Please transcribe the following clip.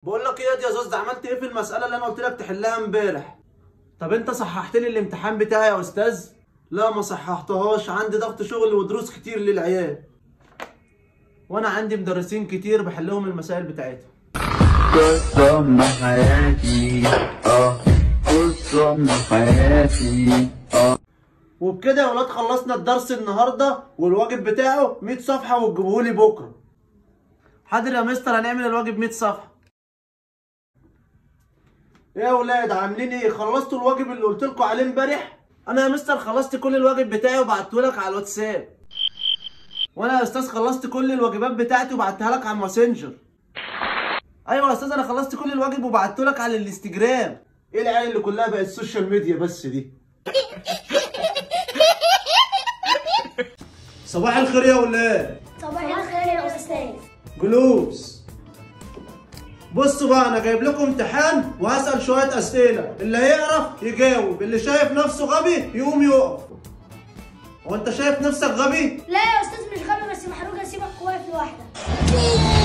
بقول لك ايه يا زوز، عملت ايه في المسألة اللي انا قلت لك تحلها امبارح؟ طب انت صححت لي الامتحان بتاعي يا استاذ؟ لا ما صححتهاش، عندي ضغط شغل ودروس كتير للعيال، وانا عندي مدرسين كتير بحلهم المسائل بتاعتهم. قسم حياتي قسم حياتي وبكده يا ولاد خلصنا الدرس النهارده، والواجب بتاعه 100 صفحة وتجيبوهولي بكره. حاضر يا مستر، هنعمل الواجب 100 صفحة. ايه يا ولاد عاملين ايه؟ خلصتوا الواجب اللي قلت لكم عليه امبارح؟ انا يا مستر خلصت كل الواجب بتاعي وبعته لك على الواتساب. وانا يا استاذ خلصت كل الواجبات بتاعتي وبعتها لك على الماسنجر. ايوه يا استاذ انا خلصت كل الواجب وبعته لك على الانستجرام. ايه العيال اللي كلها بقت سوشيال ميديا بس دي؟ صباح الخير يا ولاد. صباح الخير يا استاذ. جلوس. بصوا بقى، انا جايب لكم امتحان وهسأل شوية اسئلة، اللي هيعرف يجاوب، اللي شايف نفسه غبي يقوم يقف. هو انت شايف نفسك غبي؟ لا يا استاذ مش غبي، بس محروق اسيبك واقف لوحدك.